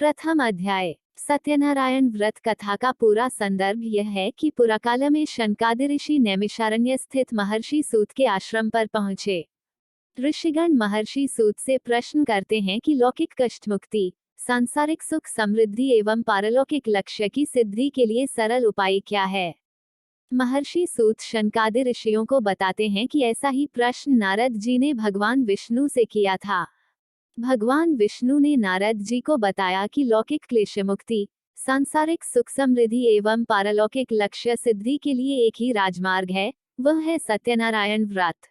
प्रथम अध्याय। सत्यनारायण व्रत कथा का पूरा संदर्भ यह है कि पुराकाल में शनकादि ऋषि नैमिषारण्य स्थित महर्षि सूत के आश्रम पर पहुंचे। ऋषिगण महर्षि सूत से प्रश्न करते हैं कि लौकिक कष्ट मुक्ति, सांसारिक सुख समृद्धि एवं पारलौकिक लक्ष्य की सिद्धि के लिए सरल उपाय क्या है। महर्षि सूत शनकादि ऋषियों को बताते हैं कि ऐसा ही प्रश्न नारद जी ने भगवान विष्णु से किया था। भगवान विष्णु ने नारद जी को बताया कि लौकिक क्लेश मुक्ति, सांसारिक सुख समृद्धि एवं पारलौकिक लक्ष्य सिद्धि के लिए एक ही राजमार्ग है, वह है सत्यनारायण व्रत।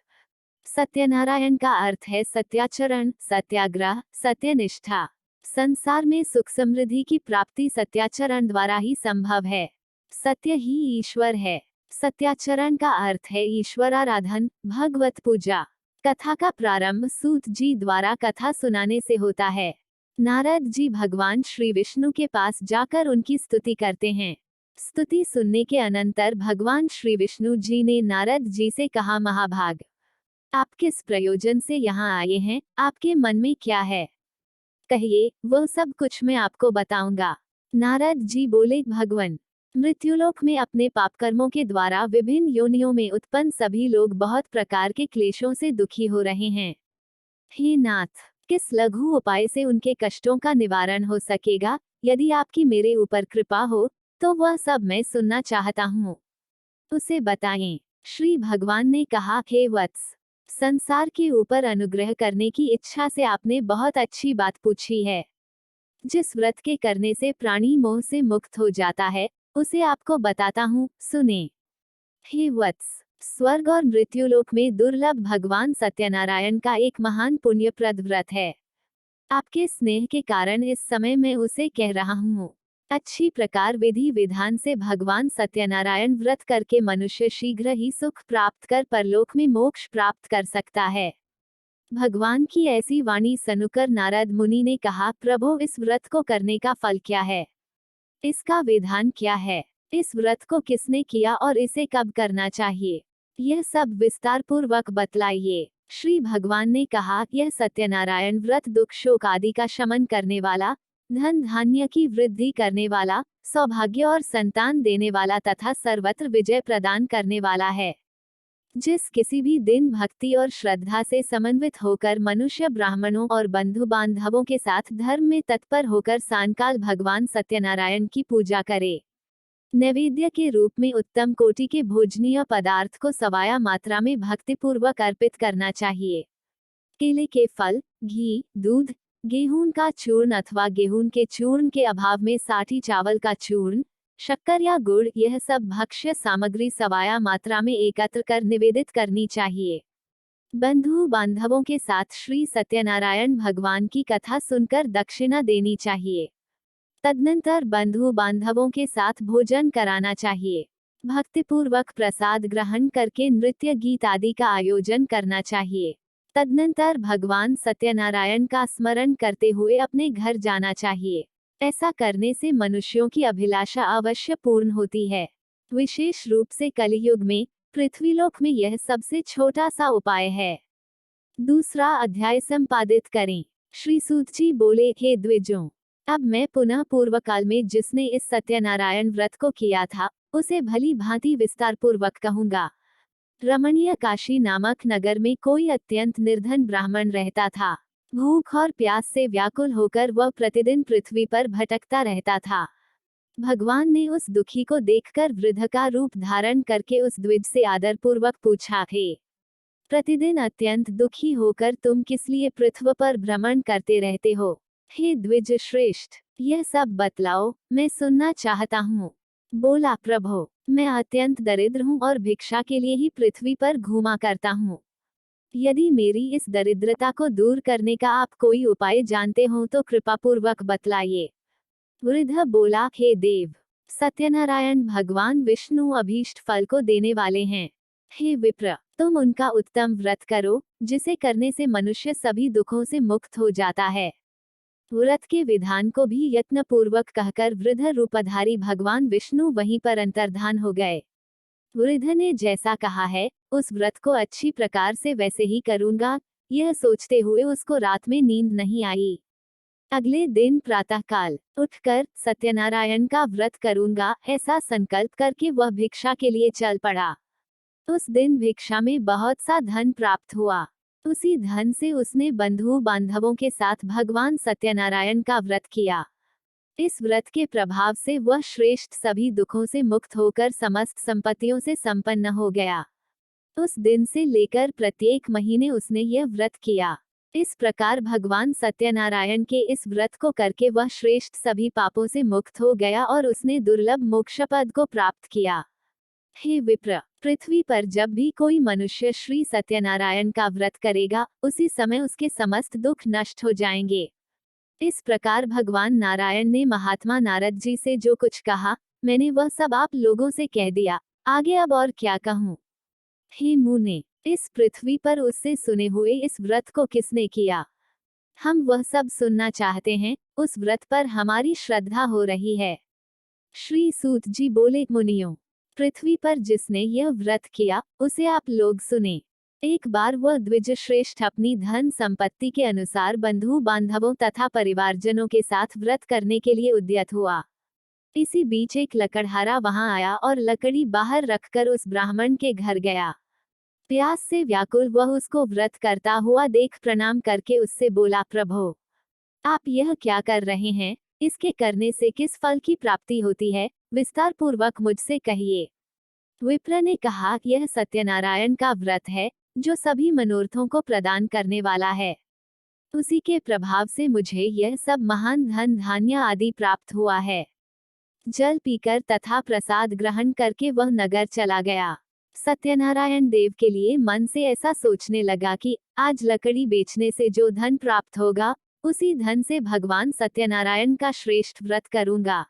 सत्यनारायण का अर्थ है सत्याचरण, सत्याग्रह, सत्यनिष्ठा। संसार में सुख समृद्धि की प्राप्ति सत्याचरण द्वारा ही संभव है। सत्य ही ईश्वर है। सत्याचरण का अर्थ है ईश्वराराधन, भगवत पूजा। कथा का प्रारंभ सूत जी द्वारा कथा सुनाने से होता है। नारद जी भगवान श्री विष्णु के पास जाकर उनकी स्तुति करते हैं। स्तुति सुनने के अनंतर भगवान श्री विष्णु जी ने नारद जी से कहा, महाभाग, आप किस प्रयोजन से यहाँ आए हैं, आपके मन में क्या है, कहिए, वह सब कुछ मैं आपको बताऊंगा। नारद जी बोले, भगवन, मृत्युलोक में अपने पाप कर्मों के द्वारा विभिन्न योनियों में उत्पन्न सभी लोग बहुत प्रकार के क्लेशों से दुखी हो रहे हैं। हे नाथ, किस लघु उपाय से उनके कष्टों का निवारण हो सकेगा? यदि आपकी मेरे ऊपर कृपा हो तो वह सब मैं सुनना चाहता हूँ, उसे बताएं। श्री भगवान ने कहा, हे वत्स, संसार के ऊपर अनुग्रह करने की इच्छा से आपने बहुत अच्छी बात पूछी है। जिस व्रत के करने से प्राणी मोह से मुक्त हो जाता है, उसे आपको बताता हूँ, सुने। हे वत्स, स्वर्ग और मृत्युलोक में दुर्लभ भगवान सत्यनारायण का एक महान पुण्यप्रद व्रत है। आपके स्नेह के कारण इस समय मैं उसे कह रहा हूँ। अच्छी प्रकार विधि विधान से भगवान सत्यनारायण व्रत करके मनुष्य शीघ्र ही सुख प्राप्त कर परलोक में मोक्ष प्राप्त कर सकता है। भगवान की ऐसी वाणी सुनकर नारद मुनि ने कहा, प्रभु, इस व्रत को करने का फल क्या है, इसका विधान क्या है, इस व्रत को किसने किया और इसे कब करना चाहिए, यह सब विस्तार पूर्वक बतलाइए। श्री भगवान ने कहा, यह सत्यनारायण व्रत दुख शोक आदि का शमन करने वाला, धन धान्य की वृद्धि करने वाला, सौभाग्य और संतान देने वाला तथा सर्वत्र विजय प्रदान करने वाला है। जिस किसी भी दिन भक्ति और श्रद्धा से समन्वित होकर मनुष्य ब्राह्मणों और बंधु बांधवों के साथ धर्म में तत्पर होकर सायंकाल भगवान सत्यनारायण की पूजा करे, नैवेद्य के रूप में उत्तम कोटि के भोजनीय पदार्थ को सवाया मात्रा में भक्तिपूर्वक अर्पित करना चाहिए। केले के फल, घी, दूध, गेहूं का चूर्ण अथवा गेहूं के चूर्ण के अभाव में साठी चावल का चूर्ण, शक्कर या गुड़, यह सब भक्ष्य सामग्री सवाया मात्रा में एकत्र कर निवेदित करनी चाहिए। बंधु बांधवों के साथ श्री सत्यनारायण भगवान की कथा सुनकर दक्षिणा देनी चाहिए। तदनंतर बंधु बांधवों के साथ भोजन कराना चाहिए। भक्तिपूर्वक प्रसाद ग्रहण करके नृत्य गीत आदि का आयोजन करना चाहिए। तदनंतर भगवान सत्यनारायण का स्मरण करते हुए अपने घर जाना चाहिए। ऐसा करने से मनुष्यों की अभिलाषा अवश्य पूर्ण होती है। विशेष रूप से कलियुग में पृथ्वीलोक में यह सबसे छोटा सा उपाय है। दूसरा अध्याय संपादित करें। श्री सूत जी बोले, हे द्विजों, अब मैं पुनः पूर्व काल में जिसने इस सत्यनारायण व्रत को किया था, उसे भली भांति विस्तार पूर्वक कहूंगा। रमणीय काशी नामक नगर में कोई अत्यंत निर्धन ब्राह्मण रहता था। भूख और प्यास से व्याकुल होकर वह प्रतिदिन पृथ्वी पर भटकता रहता था। भगवान ने उस दुखी को देखकर वृद्ध का रूप धारण करके उस द्विज से आदरपूर्वक पूछा, हे, प्रतिदिन अत्यंत दुखी होकर तुम किस लिए पृथ्वी पर भ्रमण करते रहते हो? हे द्विज श्रेष्ठ, यह सब बतलाओ, मैं सुनना चाहता हूँ। बोला, प्रभो, मैं अत्यंत दरिद्र हूँ और भिक्षा के लिए ही पृथ्वी पर घूमा करता हूँ। यदि मेरी इस दरिद्रता को दूर करने का आप कोई उपाय जानते हो तो कृपापूर्वक बतलाइए। वृद्ध बोला, हे देव, सत्यनारायण भगवान विष्णु अभीष्ट फल को देने वाले हैं। हे विप्र, तुम उनका उत्तम व्रत करो, जिसे करने से मनुष्य सभी दुखों से मुक्त हो जाता है। व्रत के विधान को भी यत्नपूर्वक कहकर वृद्ध रूपधारी भगवान विष्णु वहीं पर अंतर्धान हो गए। वृद्ध ने जैसा कहा है, उस व्रत को अच्छी प्रकार से वैसे ही करूंगा, यह सोचते हुए उसको रात में नींद नहीं आई। अगले दिन प्रातःकाल उठकर सत्यनारायण का व्रत करूंगा ऐसा संकल्प करके वह भिक्षा के लिए चल पड़ा। उस दिन भिक्षा में बहुत सा धन प्राप्त हुआ। उसी धन से उसने बंधु बांधवों के साथ भगवान सत्यनारायण का व्रत किया। इस व्रत के प्रभाव से वह श्रेष्ठ सभी दुखों से मुक्त होकर समस्त संपत्तियों से संपन्न हो गया। उस दिन से लेकर प्रत्येक महीने उसने यह व्रत किया। इस प्रकार भगवान सत्यनारायण के इस व्रत को करके वह श्रेष्ठ सभी पापों से मुक्त हो गया और उसने दुर्लभ मोक्ष पद को प्राप्त किया। हे विप्र, पृथ्वी पर जब भी कोई मनुष्य श्री सत्यनारायण का व्रत करेगा, उसी समय उसके समस्त दुख नष्ट हो जाएंगे। इस प्रकार भगवान नारायण ने महात्मा नारद जी से जो कुछ कहा, मैंने वह सब आप लोगों से कह दिया। आगे अब और क्या कहूँ। हे मुने, इस पृथ्वी पर उससे सुने हुए इस व्रत को किसने किया? हम वह सब सुनना चाहते हैं। उस व्रत पर हमारी श्रद्धा हो रही है। श्री सूत जी बोले, मुनियों, पृथ्वी पर जिसने यह व्रत किया, उसे आप लोग सुने। एक बार वह द्विज श्रेष्ठ अपनी धन संपत्ति के अनुसार बंधु बांधवों तथा परिवारजनों के साथ व्रत करने के लिए उद्यत हुआ। इसी बीच एक लकड़हारा वहां आया और लकड़ी बाहर रखकर उस ब्राह्मण के घर गया। प्यास से व्याकुल वह उसको व्रत करता हुआ देख प्रणाम करके उससे बोला, प्रभो, आप यह क्या कर रहे हैं? इसके करने से किस फल की प्राप्ति होती है? विस्तार पूर्वक मुझसे कहिए। विप्र ने कहा, यह सत्यनारायण का व्रत है, जो सभी मनोरथों को प्रदान करने वाला है। उसी के प्रभाव से मुझे यह सब महान धन धान्य आदि प्राप्त हुआ है। जल पीकर तथा प्रसाद ग्रहण करके वह नगर चला गया। सत्यनारायण देव के लिए मन से ऐसा सोचने लगा कि आज लकड़ी बेचने से जो धन प्राप्त होगा, उसी धन से भगवान सत्यनारायण का श्रेष्ठ व्रत करूंगा।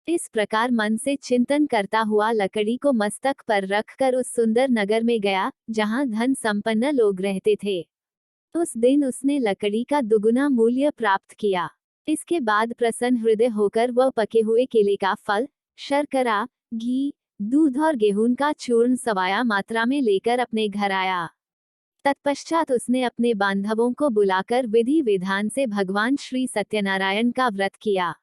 इस प्रकार मन से चिंतन करता हुआ लकड़ी को मस्तक पर रखकर उस सुंदर नगर में गया, जहां धन संपन्न लोग रहते थे। उस दिन उसने लकड़ी का दुगुना मूल्य प्राप्त किया। इसके बाद प्रसन्न हृदय होकर वह पके हुए केले का फल, शर्करा, घी, दूध और गेहूं का चूर्ण सवाया मात्रा में लेकर अपने घर आया। तत्पश्चात उसने अपने बांधवों को बुलाकर विधि विधान से भगवान श्री सत्यनारायण का व्रत किया।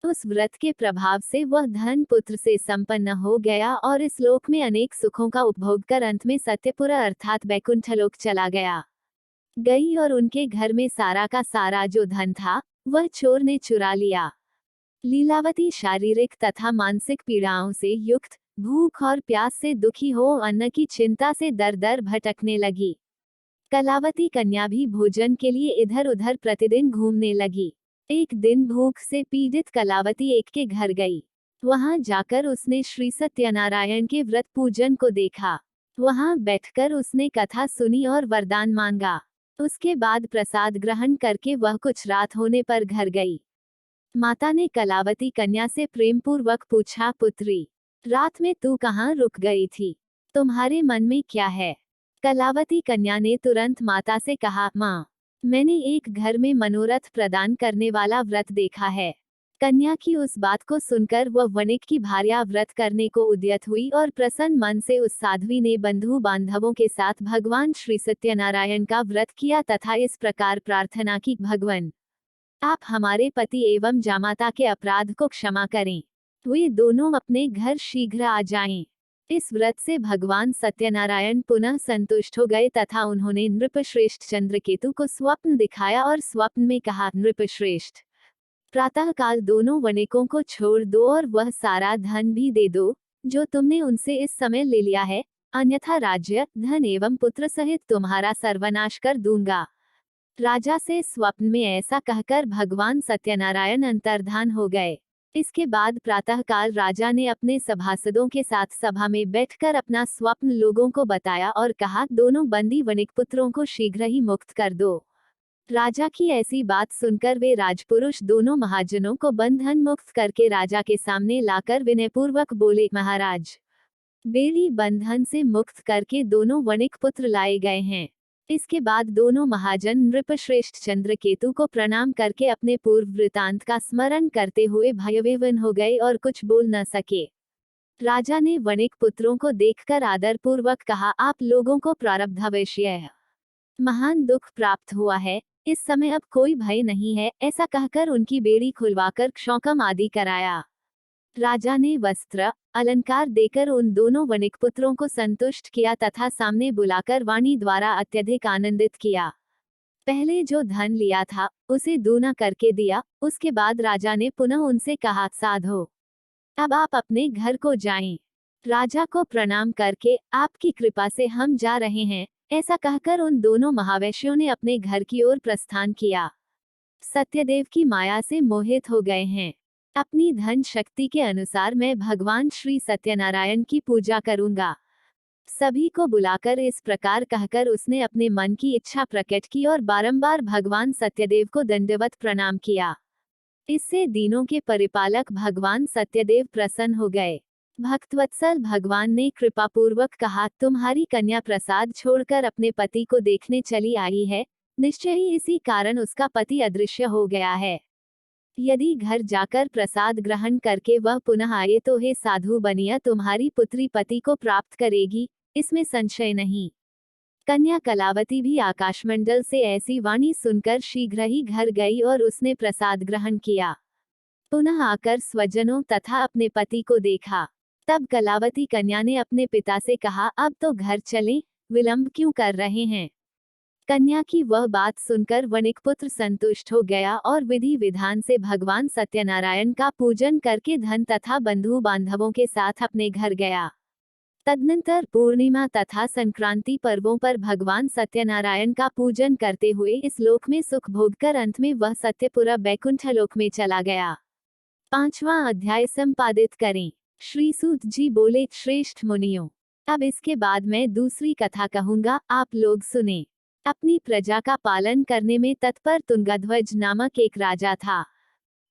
उस व्रत के प्रभाव से वह धन पुत्र से संपन्न हो गया और इस लोक में अनेक सुखों का उपभोग कर अंत में सत्यपुरा अर्थात बैकुंठलोक चला गया। गई और उनके घर में सारा का सारा जो धन था, वह चोर ने चुरा लिया। लीलावती शारीरिक तथा मानसिक पीड़ाओं से युक्त, भूख और प्यास से दुखी हो अन्न की चिंता से दर दर भटकने लगी। कलावती कन्या भी भोजन के लिए इधर उधर प्रतिदिन घूमने लगी। एक दिन भूख से पीड़ित कलावती एक के घर गई। वहां जाकर उसने श्री सत्यनारायण के व्रत पूजन को देखा। वहां बैठकर उसने कथा सुनी और वरदान मांगा। उसके बाद प्रसाद ग्रहण करके वह कुछ रात होने पर घर गई। माता ने कलावती कन्या से प्रेम पूर्वक पूछा, पुत्री, रात में तू कहाँ रुक गई थी? तुम्हारे मन में क्या है? कलावती कन्या ने तुरंत माता से कहा, माँ, मैंने एक घर में मनोरथ प्रदान करने वाला व्रत देखा है। कन्या की उस बात को सुनकर वह वणिक की भार्या व्रत करने को उद्यत हुई और प्रसन्न मन से उस साध्वी ने बंधु बांधवों के साथ भगवान श्री सत्यनारायण का व्रत किया तथा इस प्रकार प्रार्थना की, भगवान, आप हमारे पति एवं जामाता के अपराध को क्षमा करें। वे दोनों अपने घर शीघ्र आ जाएं। इस व्रत से भगवान सत्यनारायण पुनः संतुष्ट हो गए तथा उन्होंने नृपश्रेष्ठ चंद्रकेतु को स्वप्न दिखाया और स्वप्न में कहा, नृपश्रेष्ठ, प्रातःकाल दोनों वणिकों को छोड़ दो और वह सारा धन भी दे दो जो तुमने उनसे इस समय ले लिया है, अन्यथा राज्य, धन एवं पुत्र सहित तुम्हारा सर्वनाश कर दूंगा। राजा से स्वप्न में ऐसा कहकर भगवान सत्यनारायण अंतर्धान हो गए। इसके बाद प्रातःकाल राजा ने अपने सभासदों के साथ सभा में बैठकर अपना स्वप्न लोगों को बताया और कहा, दोनों बंदी वणिक पुत्रों को शीघ्र ही मुक्त कर दो। राजा की ऐसी बात सुनकर वे राजपुरुष दोनों महाजनों को बंधन मुक्त करके राजा के सामने लाकर विनयपूर्वक बोले, महाराज, बेड़ी बंधन से मुक्त करके दोनों वणिक पुत्र लाए गए हैं। इसके बाद दोनों महाजन नृपश्रेष्ठ चंद्रकेतु को प्रणाम करके अपने पूर्व वृतांत का स्मरण करते हुए भयविह्वल हो गए और कुछ बोल न सके। राजा ने वणिक पुत्रों को देखकर आदरपूर्वक कहा, आप लोगों को प्रारब्धवश महान दुख प्राप्त हुआ है। इस समय अब कोई भय नहीं है, ऐसा कहकर उनकी बेड़ी खुलवाकर क्षौकम आदि कराया। राजा ने वस्त्र अलंकार देकर उन दोनों वणिक पुत्रों को संतुष्ट किया तथा सामने बुलाकर वाणी द्वारा अत्यधिक आनंदित किया। पहले जो धन लिया था उसे दूना करके दिया। उसके बाद राजा ने पुनः उनसे कहा, साधो, अब आप अपने घर को जाएं। राजा को प्रणाम करके, आपकी कृपा से हम जा रहे हैं, ऐसा कहकर उन दोनों महावैश्यों ने अपने घर की ओर प्रस्थान किया। सत्यदेव की माया से मोहित हो गए हैं। अपनी धन शक्ति के अनुसार मैं भगवान श्री सत्यनारायण की पूजा करूंगा। सभी को बुलाकर इस प्रकार कहकर उसने अपने मन की इच्छा प्रकट की और बारंबार भगवान सत्यदेव को दंडवत प्रणाम किया। इससे दीनों के परिपालक भगवान सत्यदेव प्रसन्न हो गए। भक्तवत्सल भगवान ने कृपापूर्वक कहा, तुम्हारी कन्या प्रसाद छोड़कर अपने पति को देखने चली आई है, निश्चय ही इसी कारण उसका पति अदृश्य हो गया है। यदि घर जाकर प्रसाद ग्रहण करके वह पुनः आए तो हे साधु बनिया, तुम्हारी पुत्री पति को प्राप्त करेगी, इसमें संशय नहीं। कन्या कलावती भी आकाशमंडल से ऐसी वाणी सुनकर शीघ्र ही घर गई और उसने प्रसाद ग्रहण किया। पुनः आकर स्वजनों तथा अपने पति को देखा। तब कलावती कन्या ने अपने पिता से कहा, अब तो घर चलें, विलंब क्यों कर रहे हैं। कन्या की वह बात सुनकर वणिकपुत्र संतुष्ट हो गया और विधि विधान से भगवान सत्यनारायण का पूजन करके धन तथा बंधु बांधवों के साथ अपने घर गया। तदनंतर पूर्णिमा तथा संक्रांति पर्वों पर भगवान सत्यनारायण का पूजन करते हुए इस लोक में सुख भोगकर अंत में वह सत्यपुरा बैकुंठ लोक में चला गया। 5वां अध्याय संपादित करें। श्री सूत जी बोले, श्रेष्ठ मुनियों, अब इसके बाद मैं दूसरी कथा कहूंगा, आप लोग सुने। अपनी प्रजा का पालन करने में तत्पर तुंगध्वज नामक एक राजा था।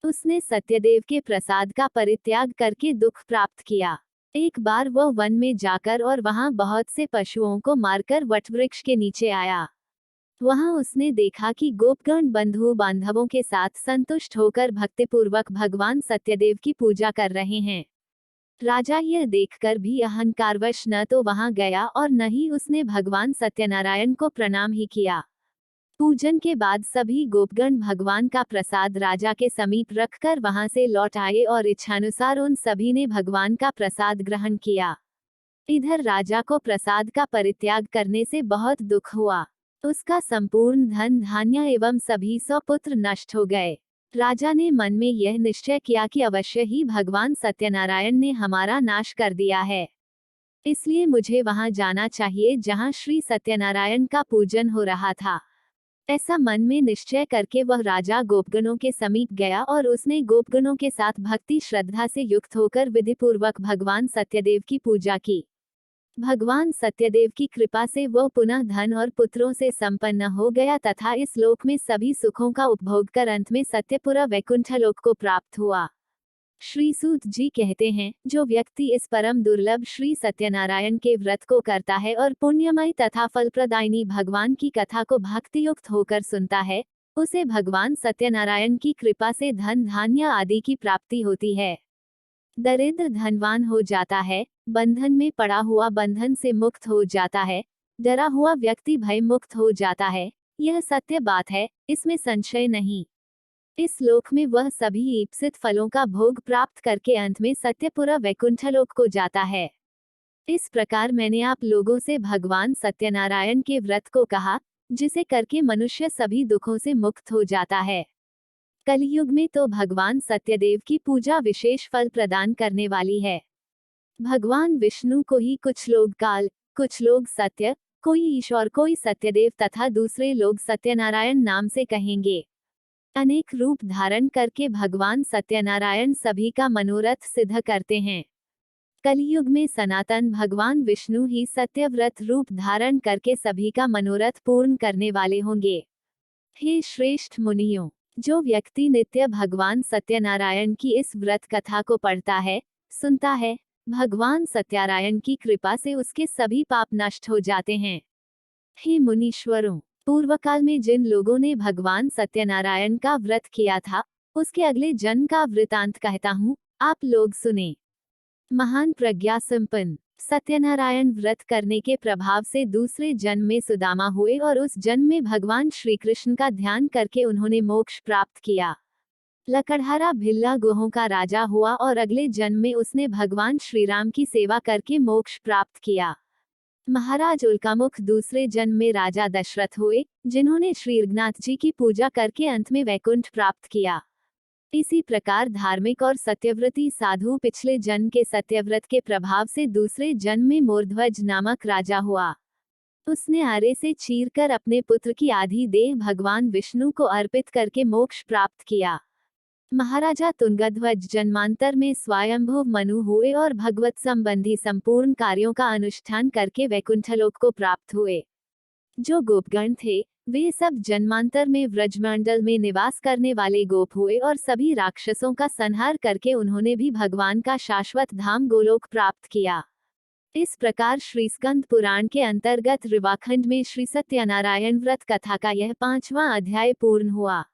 उसने सत्यदेव के प्रसाद का परित्याग करके दुख प्राप्त किया। एक बार वह वन में जाकर और वहां बहुत से पशुओं को मारकर वटवृक्ष के नीचे आया। वहां उसने देखा कि गोपगण बंधु बांधवों के साथ संतुष्ट होकर भक्तिपूर्वक भगवान सत्यदेव की पूजा कर रहे हैं। राजा यह देखकर भी अहंकारवश न तो वहां गया और न ही उसने भगवान सत्यनारायण को प्रणाम ही किया। पूजन के बाद सभी गोपगण भगवान का प्रसाद राजा के समीप रखकर वहां से लौट आए और इच्छानुसार उन सभी ने भगवान का प्रसाद ग्रहण किया। इधर राजा को प्रसाद का परित्याग करने से बहुत दुख हुआ। उसका संपूर्ण धन धान्य एवं सभी 100 पुत्र नष्ट हो गए। राजा ने मन में यह निश्चय किया कि अवश्य ही भगवान सत्यनारायण ने हमारा नाश कर दिया है, इसलिए मुझे वहां जाना चाहिए जहां श्री सत्यनारायण का पूजन हो रहा था। ऐसा मन में निश्चय करके वह राजा गोपगणों के समीप गया और उसने गोपगणों के साथ भक्ति श्रद्धा से युक्त होकर विधिपूर्वक भगवान सत्यदेव की पूजा की। भगवान सत्यदेव की कृपा से वह पुनः धन और पुत्रों से संपन्न हो गया तथा इस लोक में सभी सुखों का उपभोग कर अंत में सत्यपुरा वैकुंठ लोक को प्राप्त हुआ। श्री सूत जी कहते हैं, जो व्यक्ति इस परम दुर्लभ श्री सत्यनारायण के व्रत को करता है और पुण्यमय तथा फलप्रदायिनी भगवान की कथा को भक्तियुक्त होकर सुनता है, उसे भगवान सत्यनारायण की कृपा से धन धान्य आदि की प्राप्ति होती है। दरिद्र धनवान हो जाता है, बंधन में पड़ा हुआ बंधन से मुक्त हो जाता है, डरा हुआ व्यक्ति भय मुक्त हो जाता है। यह सत्य बात है, इसमें संशय नहीं। इस लोक में वह सभी ईप्सित फलों का भोग प्राप्त करके अंत में सत्यपुरा वैकुंठ लोक को जाता है। इस प्रकार मैंने आप लोगों से भगवान सत्यनारायण के व्रत को कहा, जिसे करके मनुष्य सभी दुखों से मुक्त हो जाता है। कलियुग में तो भगवान सत्यदेव की पूजा विशेष फल प्रदान करने वाली है। भगवान विष्णु को ही कुछ लोग काल, कुछ लोग सत्य, कोई ईश्वर, कोई सत्यदेव तथा दूसरे लोग सत्यनारायण नाम से कहेंगे। अनेक रूप धारण करके भगवान सत्यनारायण सभी का मनोरथ सिद्ध करते हैं। कलियुग में सनातन भगवान विष्णु ही सत्यव्रत रूप धारण करके सभी का मनोरथ पूर्ण करने वाले होंगे। हे श्रेष्ठ मुनियों, जो व्यक्ति नित्य भगवान सत्यनारायण की इस व्रत कथा को पढ़ता है, सुनता है, भगवान सत्यनारायण की कृपा से उसके सभी पाप नष्ट हो जाते हैं। हे मुनीश्वरों, पूर्वकाल में जिन लोगों ने भगवान सत्यनारायण का व्रत किया था, उसके अगले जन्म का वृतांत कहता हूँ, आप लोग सुने। महान प्रज्ञा संपन्न सत्यनारायण व्रत करने के प्रभाव से दूसरे जन्म में सुदामा हुए और उस जन्म में भगवान श्री कृष्ण का ध्यान करके उन्होंने मोक्ष प्राप्त किया। लकड़हारा भिल्ला गुहों का राजा हुआ और अगले जन्म में उसने भगवान श्री राम की सेवा करके मोक्ष प्राप्त किया। महाराज उल्कामुख दूसरे जन्म में राजा दशरथ हुए, जिन्होंने श्री रघुनाथ जी की पूजा करके अंत में वैकुंठ प्राप्त किया। इसी प्रकार धार्मिक और सत्यव्रती साधु पिछले जन्म के सत्यव्रत के प्रभाव से दूसरे जन्म में मोरध्वज नामक राजा हुआ। उसने आरे से चीरकर अपने पुत्र की आधी देह भगवान विष्णु को अर्पित करके मोक्ष प्राप्त किया। महाराजा तुंगध्वज जन्मांतर में स्वयंभुव मनु हुए और भगवत संबंधी संपूर्ण कार्यों का अनुष्ठान करके वैकुंठलोक को प्राप्त हुए। जो गोपगण थे, वे सब जन्मांतर में व्रजमंडल में निवास करने वाले गोप हुए और सभी राक्षसों का संहार करके उन्होंने भी भगवान का शाश्वत धाम गोलोक प्राप्त किया। इस प्रकार श्री स्कंद पुराण के अंतर्गत ऋवाखंड में श्री सत्यनारायण व्रत कथा का यह 5वां अध्याय पूर्ण हुआ।